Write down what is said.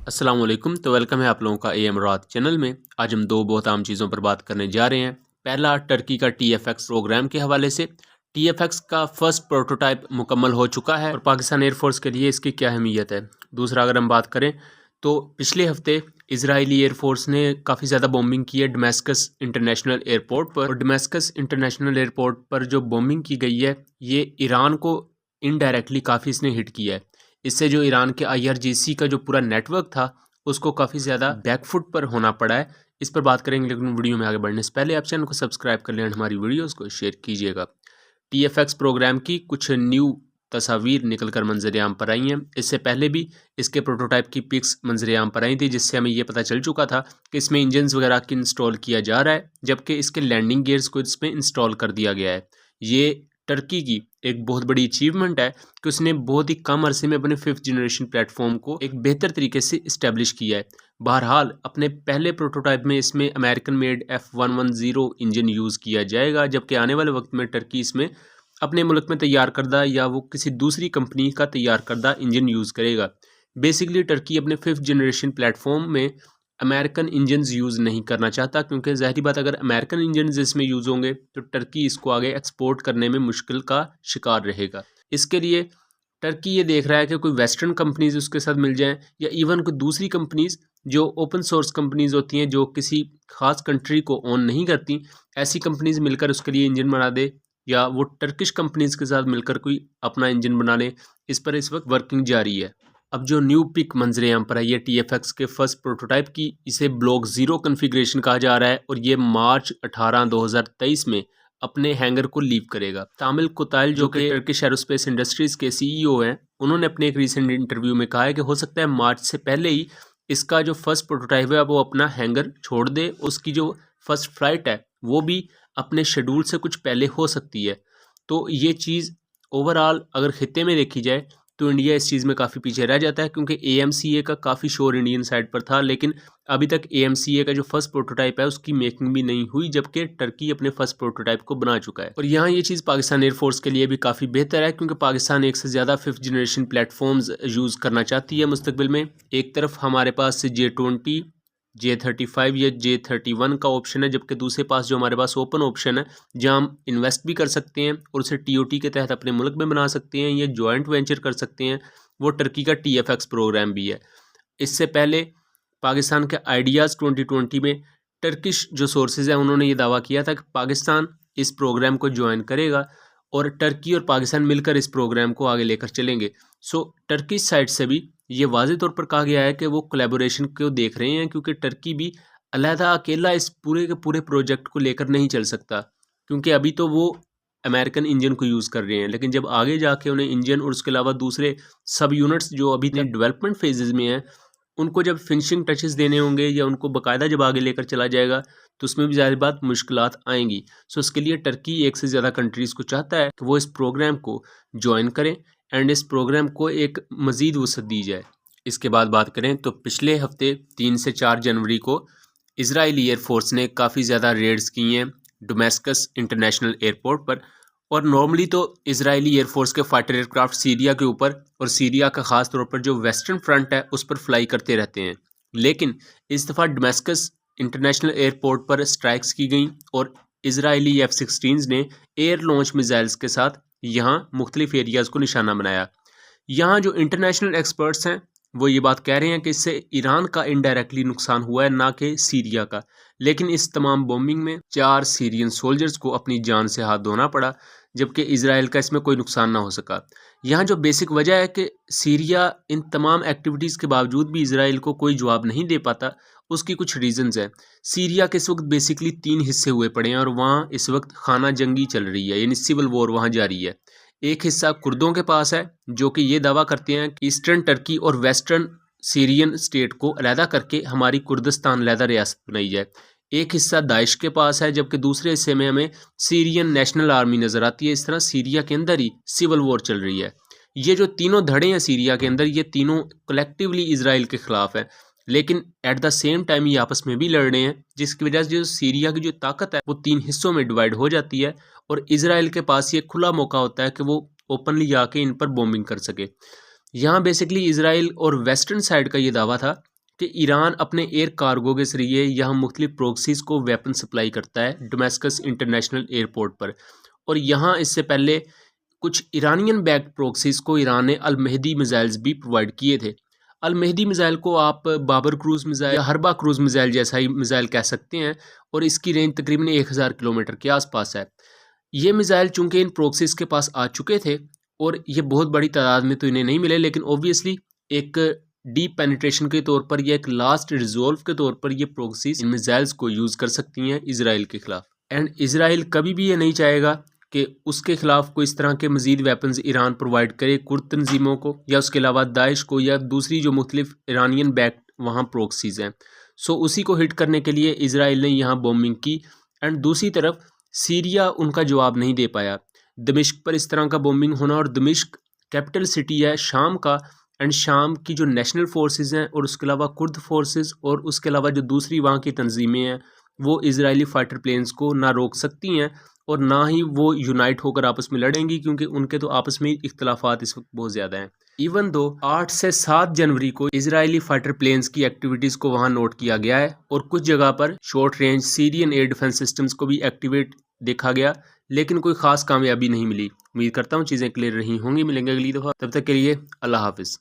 अस्सलाम वालेकुम। तो वेलकम है आप लोगों का AM रात चैनल में। आज हम दो बहुत आम चीज़ों पर बात करने जा रहे हैं। पहला, टर्की का TFX प्रोग्राम के हवाले से। TFX का फर्स्ट प्रोटोटाइप मुकम्मल हो चुका है और पाकिस्तान एयरफोर्स के लिए इसकी क्या अहमियत है। दूसरा, अगर हम बात करें तो पिछले हफ्ते इजरायली एयरफोर्स ने काफ़ी ज़्यादा बॉम्बिंग की है डमस्कस इंटरनेशनल एयरपोर्ट पर। और डमस्कस इंटरनेशनल एयरपोर्ट पर जो बॉम्बिंग की गई है ये ईरान को इनडायरेक्टली काफ़ी इसने हिट किया है। इससे जो ईरान के IRGC का जो पूरा नेटवर्क था उसको काफ़ी ज़्यादा बैकफुट पर होना पड़ा है। इस पर बात करेंगे, लेकिन वीडियो में आगे बढ़ने से पहले आप चैनल को सब्सक्राइब कर लें और हमारी वीडियोस को शेयर कीजिएगा। TFX प्रोग्राम की कुछ न्यू तस्वीर निकल कर मंजर-ए-आम पर आई हैं। इससे पहले भी इसके प्रोटोटाइप की पिक्स मंजर-ए-आम पर आई थी, जिससे हमें ये पता चल चुका था कि इसमें इंजन्स वगैरह की इंस्टॉल किया जा रहा है, जबकि इसके लैंडिंग गियर्स को इसमें इंस्टॉल कर दिया गया है। ये टर्की की एक बहुत बड़ी अचीवमेंट है कि उसने बहुत ही कम अरसे में अपने 5th जनरेशन प्लेटफॉर्म को एक बेहतर तरीके से इस्टेब्लिश किया है। बहरहाल अपने पहले प्रोटोटाइप में इसमें American made F110 engine use किया जाएगा, जबकि आने वाले वक्त में टर्की इसमें अपने मुल्क में तैयार करदा या वो किसी दूसरी कंपनी का तैयार करदा इंजन यूज़ करेगा। बेसिकली टर्की अपने 5th जनरेशन प्लेटफॉर्म में अमेरिकन इंजन्स यूज़ नहीं करना चाहता, क्योंकि ज़ाहिर बात अगर अमेरिकन इंजन्स इसमें यूज़ होंगे तो टर्की इसको आगे एक्सपोर्ट करने में मुश्किल का शिकार रहेगा। इसके लिए टर्की ये देख रहा है कि कोई वेस्टर्न कंपनीज़ उसके साथ मिल जाएं या इवन कोई दूसरी कंपनीज़ जो ओपन सोर्स कंपनीज़ होती हैं, जो किसी ख़ास कंट्री को ओन नहीं करती, ऐसी कंपनीज़ मिलकर उसके लिए इंजन बना दे, या वो टर्किश कंपनीज़ के साथ मिलकर कोई अपना इंजन बना ले। इस पर इस वक्त वर्किंग जारी है। अब जो न्यू पिक मंजर-ए-आम पर आई है TFX के फर्स्ट प्रोटोटाइप की, इसे ब्लॉक 0 कॉन्फ़िगरेशन कहा जा रहा है और ये मार्च 18 2023 में अपने हैंगर को लीव करेगा। तामिल कुताइल जो कि टर्किश एरोस्पेस इंडस्ट्रीज़ के CEO हैं, उन्होंने अपने एक रीसेंट इंटरव्यू में कहा है कि हो सकता है मार्च से पहले ही इसका जो फर्स्ट प्रोटोटाइप है वो अपना हैंगर छोड़ दे। उसकी जो फर्स्ट फ्लाइट है वो भी अपने शेड्यूल से कुछ पहले हो सकती है। तो ये चीज़ ओवरऑल अगर खित्ते में देखी जाए तो इंडिया इस चीज़ में काफ़ी पीछे रह जाता है, क्योंकि AMCA का काफ़ी शोर इंडियन साइड पर था, लेकिन अभी तक AMCA का जो फर्स्ट प्रोटोटाइप है उसकी मेकिंग भी नहीं हुई, जबकि टर्की अपने फर्स्ट प्रोटोटाइप को बना चुका है। और यहाँ ये चीज़ पाकिस्तान एयरफोर्स के लिए भी काफ़ी बेहतर है, क्योंकि पाकिस्तान एक से ज़्यादा 5th जनरेशन प्लेटफॉर्म्स यूज़ करना चाहती है मुस्तकबिल में। एक तरफ हमारे पास J20, J35 या J31 का ऑप्शन है, जबकि दूसरे पास जो हमारे पास ओपन ऑप्शन है जहां हम इन्वेस्ट भी कर सकते हैं और उसे TOT के तहत अपने मुल्क में बना सकते हैं या जॉइंट वेंचर कर सकते हैं, वो टर्की का TFX प्रोग्राम भी है। इससे पहले पाकिस्तान के आइडियाज़ 2020 में टर्किश जो सोर्सेज हैं उन्होंने ये दावा किया था कि पाकिस्तान इस प्रोग्राम को ज्वाइन करेगा और टर्की और पाकिस्तान मिलकर इस प्रोग्राम को आगे लेकर चलेंगे। सो टर्की साइड से भी ये वाज़ेह तौर पर कहा गया है कि वो कोलैबोरेशन को देख रहे हैं, क्योंकि टर्की भी अलहदा अकेला इस पूरे के पूरे प्रोजेक्ट को लेकर नहीं चल सकता, क्योंकि अभी तो वो अमेरिकन इंजन को यूज़ कर रहे हैं, लेकिन जब आगे जाके उन्हें इंजन और उसके अलावा दूसरे सब यूनिट्स जो अभी तक डेवलपमेंट फेजेज़ में हैं उनको जब फिनिशिंग टचेस देने होंगे या उनको बाकायदा जब आगे लेकर चला जाएगा तो उसमें भी ज़ाहिर बात मुश्किलात आएंगी। सो इसके लिए टर्की एक से ज़्यादा कंट्रीज़ को चाहता है कि वो इस प्रोग्राम को ज्वाइन करें एंड इस प्रोग्राम को एक मज़ीद वसअत दी जाए। इसके बाद बात करें तो पिछले हफ्ते 3 से 4 जनवरी को इजरायली एयरफोर्स ने काफ़ी ज़्यादा रेड्स की हैं डमस्कस इंटरनेशनल एयरपोर्ट पर। और नॉर्मली तो इजरायली एयरफोर्स के फाइटर एयरक्राफ्ट सीरिया के ऊपर और सीरिया का ख़ास तौर पर जो वेस्टर्न फ्रंट है उस पर फ्लाई करते रहते हैं, लेकिन इस दफ़ा डमस्कस इंटरनेशनल एयरपोर्ट पर स्ट्राइक्स की गई और इजरायली F-16s ने एयर लॉन्च मिसाइल्स के साथ यहाँ मुख्तलिफ एरियाज़ को निशाना बनाया। यहाँ जो इंटरनेशनल एक्सपर्ट्स हैं वो ये बात कह रहे हैं कि इससे ईरान का इनडायरेक्टली नुकसान हुआ है, ना कि सीरिया का। लेकिन इस तमाम बॉम्बिंग में 4 सीरियन सोल्जर्स को अपनी जान से हाथ धोना पड़ा, जबकि इजराइल का इसमें कोई नुकसान ना हो सका। यहाँ जो बेसिक वजह है कि सीरिया इन तमाम एक्टिविटीज़ के बावजूद भी इजराइल को कोई जवाब नहीं दे पाता, उसकी कुछ रीजंस हैं। सीरिया के इस वक्त बेसिकली 3 हिस्से हुए पड़े हैं और वहाँ इस वक्त खाना जंगी चल रही है, यानी सिविल वॉर वहाँ जारी है। एक हिस्सा कुर्दों के पास है जो कि ये दावा करते हैं कि ईस्टर्न टर्की और वेस्टर्न सीरियन स्टेट को अलहदा करके हमारी कुर्दिस्तान अलहदा रियासत बनाई जाए। एक हिस्सा दाइश के पास है, जबकि दूसरे हिस्से में हमें सीरियन नेशनल आर्मी नज़र आती है। इस तरह सीरिया के अंदर ही सिविल वॉर चल रही है। ये जो तीनों धड़े हैं सीरिया के अंदर, ये तीनों कलेक्टिवली इसराइल के ख़िलाफ़ है, लेकिन एट द सेम टाइम ये आपस में भी लड़ रहे हैं, जिसकी वजह से जो सीरिया की जो ताकत है वो 3 हिस्सों में डिवाइड हो जाती है और इसराइल के पास ये खुला मौका होता है कि वो ओपनली आके इन पर बॉम्बिंग कर सके। यहाँ बेसिकली इसराइल और वेस्टर्न साइड का ये दावा था कि ईरान अपने एयर कार्गो के जरिए यहाँ मुख्तलिफ प्रोक्सीज को वेपन सप्लाई करता है डोमेस्टिक इंटरनेशनल एयरपोर्ट पर। और यहाँ इससे पहले कुछ ईरानियन बैक्ड प्रोक्सीज को ईरान ने अल महदी मिसाइल्स भी प्रोवाइड किए थे। अल महदी मिसाइल को आप बाबर क्रूज मिसाइल या हरबा क्रूज मिसाइल जैसा ही मिसाइल कह सकते हैं, और इसकी रेंज तकरीबन 1000 किलोमीटर के आसपास है। ये मिसाइल चूंकि इन प्रोक्सीज के पास आ चुके थे और ये बहुत बड़ी तादाद में तो इन्हें नहीं मिले, लेकिन ओबियसली एक डीप पेनिट्रेशन के तौर पर या एक लास्ट रिजोल्व के तौर पर ये प्रोक्सीज इन मिसाइल्स को यूज़ कर सकती हैं इसराइल के खिलाफ। एंड इसराइल कभी भी ये नहीं चाहेगा कि उसके खिलाफ कोई इस तरह के मजीद वेपन्स ईरान प्रोवाइड करे कुर्द तंजीमों को, या उसके अलावा दाइश को, या दूसरी जो मुख्तलिफ ईरानियन बैक्ड वहाँ प्रोक्सीज हैं। सो उसी को हिट करने के लिए इसराइल ने यहाँ बॉम्बिंग की। एंड दूसरी तरफ सीरिया उनका जवाब नहीं दे पाया। दमिश्क पर इस तरह का बॉम्बिंग होना, और दमिश्क कैपिटल सिटी है शाम का, एंड शाम की जो नेशनल फोर्सेस हैं और उसके अलावा कुर्द फोर्सेस और उसके अलावा जो दूसरी वहाँ की तंजीमें हैं वो इजरायली फाइटर प्लेन्स को ना रोक सकती हैं और ना ही वो यूनाइट होकर आपस में लड़ेंगी, क्योंकि उनके तो आपस में इख्तलाफात इस वक्त बहुत ज़्यादा हैं। इवन दो 8 से 7 जनवरी को इजरायली फाइटर प्लेन्स की एक्टिविटीज़ को वहाँ नोट किया गया है, और कुछ जगह पर short range Syrian air defence systems को भी एक्टिवेट देखा गया, लेकिन कोई ख़ास कामयाबी नहीं मिली। उम्मीद करता हूँ चीज़ें क्लियर रही होंगी। मिलेंगे अगली दफ़ा, तब तक के लिए अल्लाह हाफिज़।